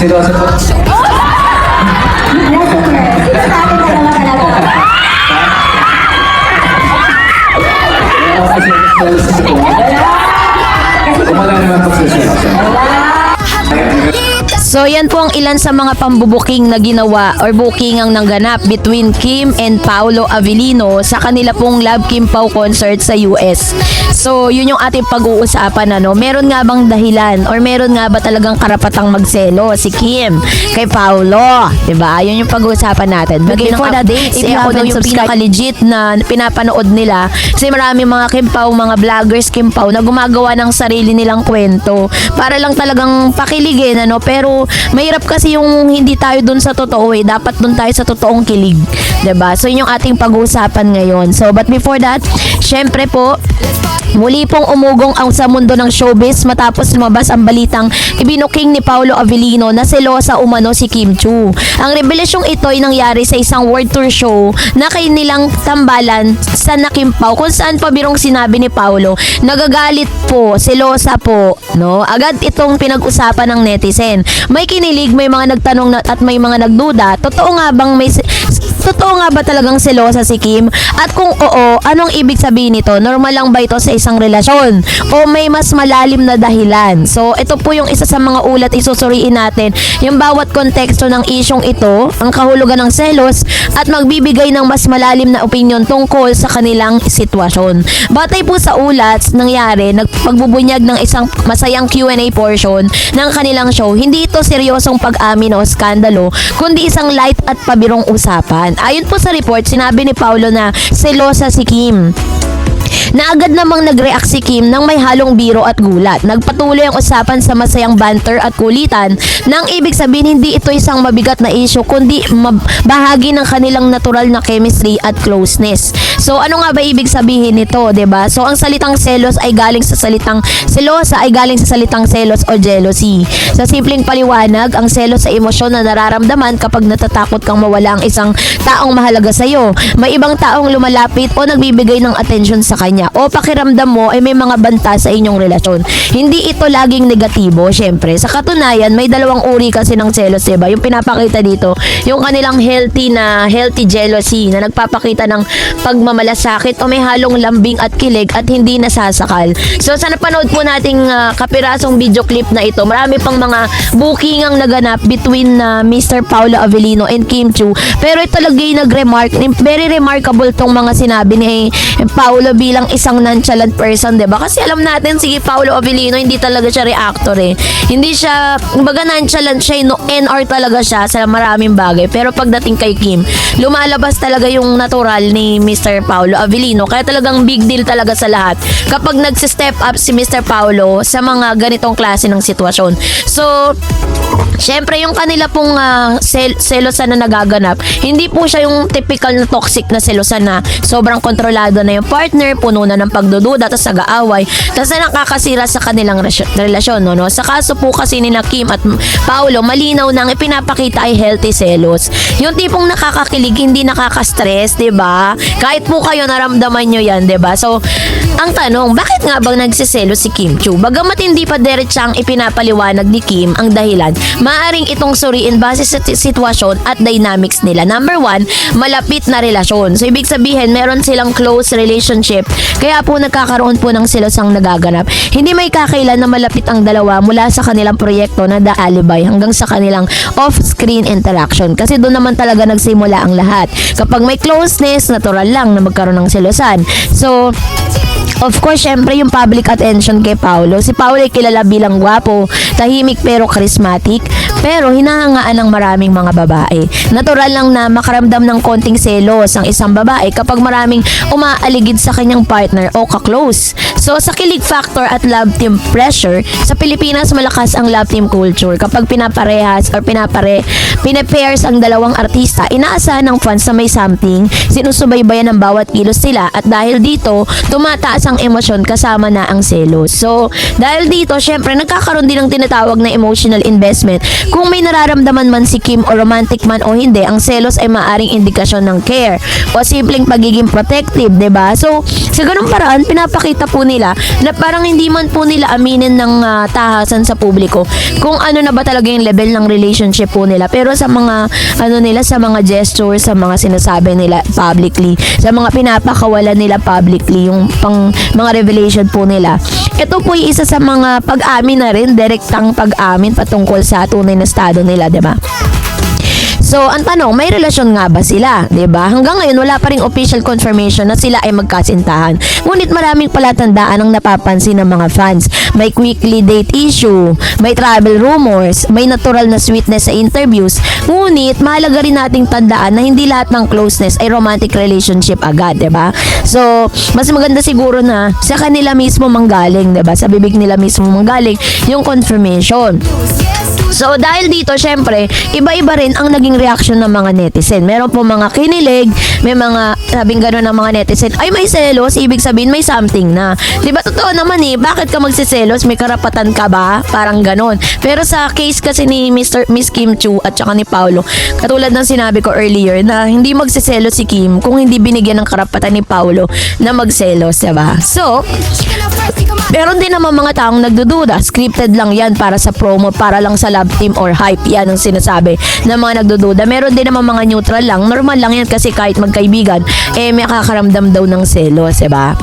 Siloso po. Yes, sir. Sino sa atin dalawa talaga? Siloso po. Wala naman po sa siloso. So yan po ang ilan sa mga pambubuking na ginawa or booking ang nangganap between Kim and Paolo Avellino sa kanila pong Love Kim Pao concert sa US. So yun yung ating pag-uusapan, ano. Meron nga bang dahilan or meron nga ba talagang karapatang magselo si Kim kay Paolo? Diba? Yun yung pag-uusapan natin. Bigay ng updates, ako daw yung pinaka-legit na pinapanood nila kasi marami mga Kim Pao, mga vloggers Kim Pao na gumagawa ng sarili nilang kwento para lang talagang pakiligin, ano. Pero mahirap kasi yung hindi tayo dun sa totoo eh. Dapat dun tayo sa totoong kilig. 'Di ba? So yun yung ating pag-uusapan ngayon. So but before that, syempre po, muli pong umugong ang sa mundo ng showbiz matapos lumabas ang balitang ibinuking ni Paolo Avellino na selosa umano si Kim Chiu. Ang revelasyong ito ay nangyari sa isang world tour show na kay nilang tambalan sa Kim Pao, kung saan pabirong sinabi ni Paolo, nagagalit po, selosa po, no? Agad itong pinag-usapan ng netizen. May kinilig, may mga nagtanong at may mga nagduda. Totoo nga ba talagang selosa si Kim? At kung oo, anong ibig sabihin nito? Normal lang ba ito sa isang relasyon? O may mas malalim na dahilan? So, ito po yung isa sa mga ulat isusuriin natin. Yung bawat konteksto ng isyong ito, ang kahulugan ng selos, at magbibigay ng mas malalim na opinion tungkol sa kanilang sitwasyon. Batay po sa ulat nangyari, nagpagbubunyag ng isang masayang Q&A portion ng kanilang show. Hindi ito seryosong pag-amin o skandalo, kundi isang light at pabirong usapan. Ayon po sa report, sinabi ni Paolo na selosa si Kim. Na agad namang nag-react si Kim nang may halong biro at gulat. Nagpatuloy ang usapan sa masayang banter at kulitan nang ibig sabihin hindi ito isang mabigat na issue kundi bahagi ng kanilang natural na chemistry at closeness. So ano nga ba ibig sabihin nito, 'di ba? So ang salitang selos ay galing sa salitang selosa ay galing sa salitang selos o jealousy. Sa simpleng paliwanag, ang selos ay emosyon na nararamdaman kapag natatakot kang mawala ang isang taong mahalaga sa iyo. May ibang taong lumalapit o nagbibigay ng atensyon sa kanya o pakiramdam mo ay may mga banta sa inyong relasyon. Hindi ito laging negatibo, syempre. Sa katunayan, may dalawang uri kasi ng selos, diba? Yung pinapakita dito, yung kanilang healthy jealousy na nagpapakita ng pagmamalasakit o may halong lambing at kilig at hindi nasasakal. So sa napanood po nating kapirasong video clip na ito, marami pang mga booking ang naganap between Mr. Paolo Avellino and Kim Chiu. Pero ito lagi nag-remark, very remarkable tong mga sinabi ni Paolo bilang isang nonchalant person, diba? Kasi alam natin si Paolo Avellino, hindi talaga siya reactor eh. Hindi siya, kumbaga nonchalant siya, no, NR talaga siya sa maraming bagay. Pero pagdating kay Kim, lumalabas talaga yung natural ni Mr. Paolo Avellino. Kaya talagang big deal talaga sa lahat kapag nagsi-step up si Mr. Paolo sa mga ganitong klase ng sitwasyon. So, syempre yung kanila pong selosan na nagaganap, hindi po siya yung typical na toxic na selosan na sobrang kontrolado na yung partner, puno na ng pagdududa, tapos nag-aaway, tapos na nakakasira sa kanilang relasyon, no? Sa kaso po kasi ni Kim at Paolo, malinaw nang ipinapakita ay healthy selos. Yung tipong nakakakilig, hindi nakaka-stress, diba? Kahit po kayo naramdaman nyo yan, diba? So, ang tanong, bakit nga bang nagsiselo si Kim Chiu? Bagamat hindi pa diretsang ipinapaliwanag ni Kim ang dahilan, maaring itong suriin base sa sitwasyon at dynamics nila. Number 1, malapit na relasyon. So, ibig sabihin, meron silang close relationship. Kaya po nagkakaroon po ng selosang nagaganap. Hindi may kakailan na malapit ang dalawa mula sa kanilang proyekto na The Alibi hanggang sa kanilang off-screen interaction. Kasi doon naman talaga nagsimula ang lahat. Kapag may closeness, natural lang na magkaroon ng selosan. So, of course, syempre yung public attention kay Paolo. Si Paolo ay kilala bilang gwapo, tahimik pero charismatic, pero hinahangaan ng maraming mga babae. Natural lang na makaramdam ng konting selos ang isang babae kapag maraming umaaligid sa kanyang partner o ka-close. So, sa kilig factor at love team pressure, sa Pilipinas malakas ang love team culture. Kapag pinaparehas or pinapairs ang dalawang artista, inaasahan ng fans na may something, sinusubaybayan ng bawat kilos sila at dahil dito, tumataas ang emosyon kasama na ang selos. So, dahil dito, syempre, nagkakaroon din ng tinatawag na emotional investment Kung may nararamdaman man si Kim o romantic man o hindi, ang selos ay maaring indikasyon ng care o simpleng pagiging protective, 'di ba? So, sa ganung paraan, pinapakita po nila na parang hindi man po nila aminin ng tahasan sa publiko kung ano na ba talaga yung level ng relationship po nila. Pero sa mga sa mga gestures, sa mga sinasabi nila publicly, sa mga pinapakawalan nila publicly, yung mga revelation po nila, ito po yung isa sa mga pag-amin na rin, direktang pag-amin patungkol sa tunay na estado nila, 'di ba? So, ang tanong, may relasyon nga ba sila? 'Di ba? Hanggang ngayon, wala pa ring official confirmation na sila ay magkasintahan. Ngunit maraming palatandaan ang napapansin ng mga fans. May quickly date issue, may travel rumors, may natural na sweetness sa interviews. Ngunit, mahalaga rin nating tandaan na hindi lahat ng closeness ay romantic relationship agad, 'di ba? So, mas maganda siguro na sa kanila mismo manggaling, 'di ba? Sa bibig nila mismo manggaling yung confirmation. So, dahil dito, syempre, iba-iba rin ang naging reaction ng mga netizen. Meron po mga kinilig, may mga sabing gano'n ng mga netizen, ay may selos, ibig sabihin may something na. Diba, totoo naman bakit ka magsiselos? May karapatan ka ba? Parang gano'n. Pero sa case kasi ni Miss Kim Chu at saka ni Paolo, katulad ng sinabi ko earlier, na hindi magsiselos si Kim kung hindi binigyan ng karapatan ni Paolo na magselos, diba? So, meron din naman mga taong nagdududa, scripted lang yan para sa promo, para lang sa love team or hype, yan ang sinasabi ng mga nagdududa. Meron din naman mga neutral lang, normal lang yan kasi kahit magkaibigan, may kakaramdam daw ng selos, diba?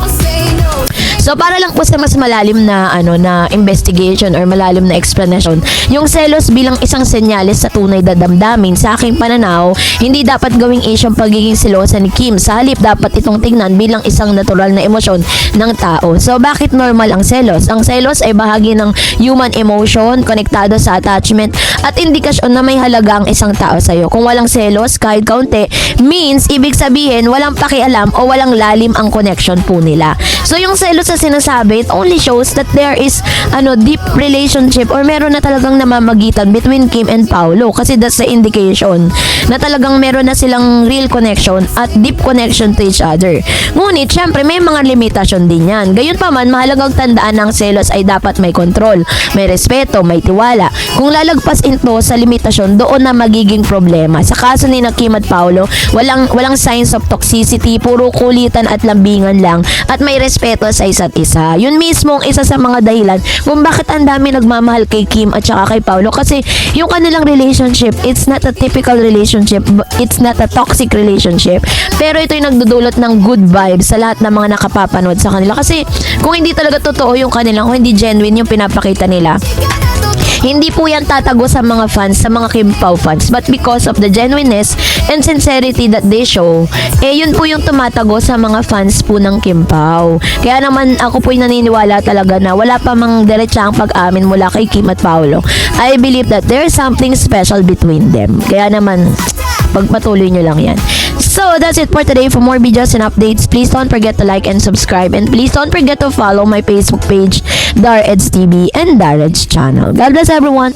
So, para lang po sa mas malalim na na investigation or malalim na explanation, yung selos bilang isang senyales sa tunay na damdamin, sa aking pananaw, hindi dapat gawing issue ang pagiging selosa ni Kim. Sa halip, dapat itong tingnan bilang isang natural na emosyon ng tao. So, bakit normal ang selos? Ang selos ay bahagi ng human emotion, konektado sa attachment, at indikasyon na may halaga ang isang tao sa'yo. Kung walang selos, kahit kaunti, means, ibig sabihin, walang pakialam o walang lalim ang connection po nila. So, yung selos sa sinasabi, it only shows that there is deep relationship or meron na talagang namamagitan between Kim and Paolo, kasi that's the indication na talagang meron na silang real connection at deep connection to each other. Ngunit, syempre, may mga limitasyon din yan. Gayunpaman, mahalagang tandaan ng selos ay dapat may control, may respeto, may tiwala. Kung lalagpas ito sa limitasyon, doon na magiging problema. Sa kaso ni Kim at Paolo, walang signs of toxicity, puro kulitan at lambingan lang, at may respeto sa isa't isa. Yun mismo ang isa sa mga dahilan kung bakit ang dami nagmamahal kay Kim at saka kay Paolo, kasi yung kanilang relationship, it's not a typical relationship, it's not a toxic relationship, pero ito yung nagdudulot ng good vibes sa lahat ng mga nakapapanood sa kanila. Kasi kung hindi talaga totoo yung kanilang, kung hindi genuine yung pinapakita nila, hindi po yan tatago sa mga fans, sa mga Kim Pao fans. But because of the genuineness and sincerity that they show, yun po yung tumatago sa mga fans po ng Kim Pao. Kaya naman ako po yung naniniwala talaga na wala pa mang diretsang pag-amin mula kay Kim at Paolo. I believe that there's something special between them. Kaya naman, pagpatuloy nyo lang yan. So, that's it for today. For more videos and updates, please don't forget to like and subscribe. And please don't forget to follow my Facebook page, Dar Eds TV and Dar Eds channel. God bless everyone.